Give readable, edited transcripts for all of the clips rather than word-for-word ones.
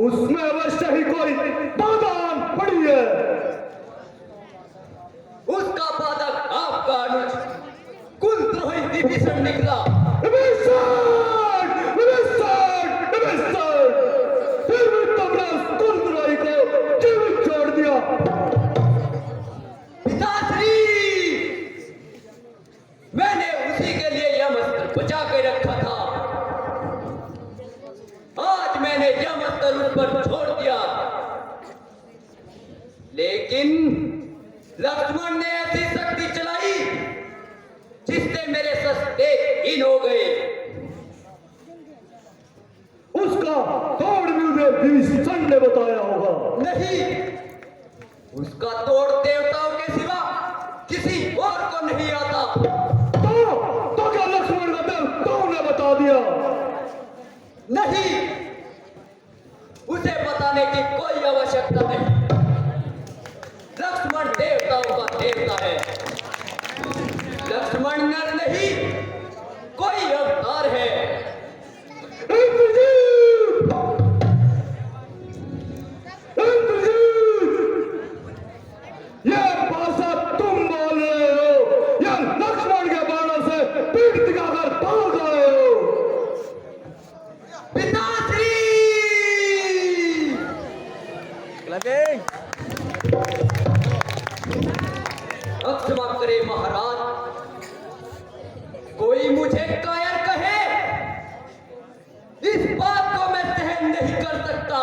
उसमें अवश्य ही कोई बाधान पड़ी है। उसका बाधक आपका अनुज कुलद्रोही विभीषण निकला। विभीषण! विभीषण! विभीषण! फिर भी तुमने उस कुलद्रोही को जीवित छोड़ दिया। पिताश्री, मैंने उसी के लिए यह अस्त्र बचा के रखा था। आज मैंने यह अस्त्र उस पर छोड़ दिया, लेकिन लक्ष्मण ने ऐसी शक्ति चलाई जिससे मेरे सस्ते हीन हो गए। उसका तोड़ भी उन्हें विभीषण ने बताया होगा। नहीं, उसका तोड़ देवताओं के सिवा किसी और को नहीं आता। तो क्या लक्ष्मण का देवताओं ने बता दिया? नहीं, उसे बताने की कोई आवश्यकता नहीं। लक्ष्मण देवताओं का देवता है। लक्ष्मण नर नहीं, कोई अवतार है। इंद्रजीत! इंद्रजीत! यह भाषा तुम बोल रहे हो या लक्ष्मण के बाणों से पीठ दिखाकर भाग आए हो? पिताश्री! अब क्षमा करे महाराज, कोई मुझे कायर कहे, इस बात को मैं सहन नहीं कर सकता।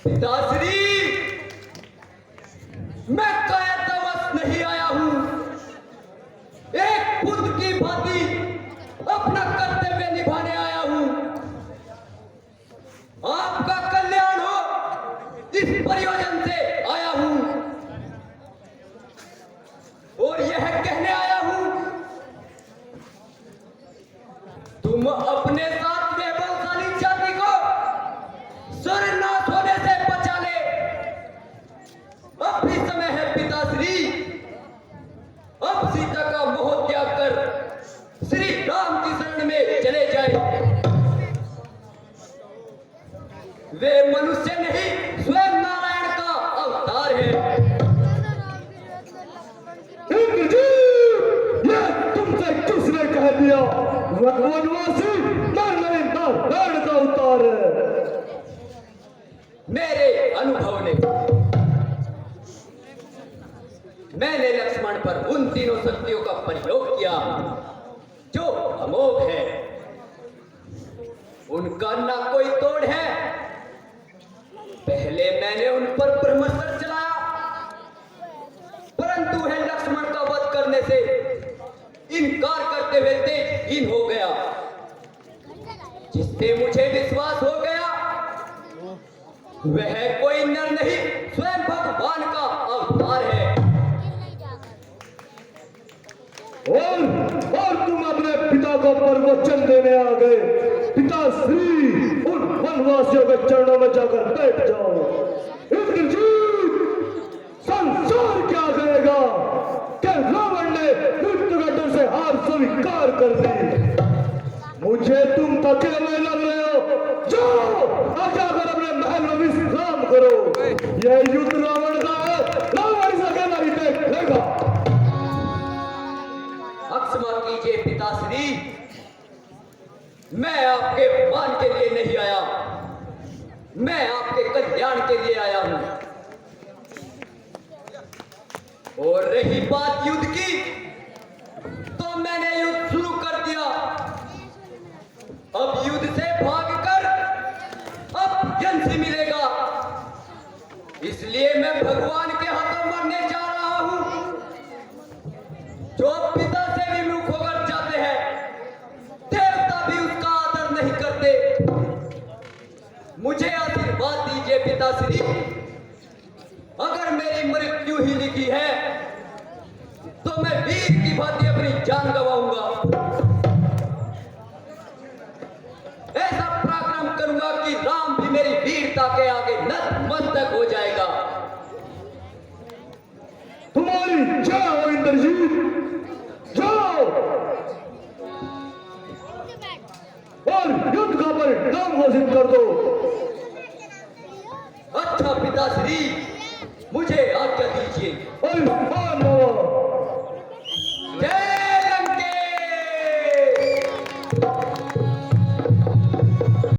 पिताश्री, मैं कायरतावश नहीं आया हूं। एक पुत्र की भांति अपना कर्तव्य निभाने आया हूं। आपका कल्याण हो, इस प्रयोजन से आया हूं। और यह कहने आया हूं, तुम अपने साथ वैभवशाली जाति को सर्वनाश होने से बचा ले। अब भी समय है पिताश्री। अब सीता का मोह त्याग कर श्री राम की शरण में चले जाए। वे मनुष्य नहीं, स्वयं नारायण का अवतार है। इंद्रजीत! यह तुमसे किसने कह दिया? वनवासी नर नहीं, नारायण का अवतार है। मेरे अनुभव ने, मैंने लक्ष्मण पर उन तीनों शक्तियों का प्रयोग किया जो अमोघ है। उनका ना कोई तोड़ है। पहले मैंने उन पर ब्रह्मास्त्र चलाया, परंतु है लक्ष्मण का वध करने से इनकार करते हुए तेजहीन हो गया, जिससे मुझे विश्वास हो गया वह कोई नर नहीं, स्वयं भगवान का अवतार है। और तुम अपने पिता को प्रवचन देने आ गए। पिताश्री, उन वनवासियों के चरणों में जाकर बैठ जाओ। इंद्रजीत, संसार क्या कहेगा कि रावण ने मृत्यु के डर से हार स्वीकार कर दी। मुझे तुम अकेले लग रहे हो। जाओ और जाकर अपने महल में विश्राम करो। यह युद्ध रावण का है, रावण से अकेला ही देख लेगा। क्षमा कीजिए पिताश्री, मैं आपके अपमान के लिए नहीं आया, मैं आपके कल्याण के लिए आया हूं। और रही बात युद्ध की, तो मैंने युद्ध शुरू कर दिया। अब युद्ध से भागकर अब यंत्र मिलेगा, इसलिए मैं भगवान के हाथों मरने जा रहा हूं। जो पिता से विमुख होकर जाते हैं, देवता भी उसका आदर नहीं करते। मुझे आशीर्वाद दीजिए पिताश्री। अगर मेरी मृत्यु ही लिखी है, तो मैं वीर की भांति अपनी जान गंवाऊंगा। ऐसा पराक्रम करूंगा कि राम भी मेरी वीरता के आगे नतमस्तक हो जाएगा। तुम्हारी जय हो इंद्रजीत, जाओ। और युद्ध का परिणाम घोषित कर दो। अच्छा पिताश्री, मुझे आज्ञा दीजिए। और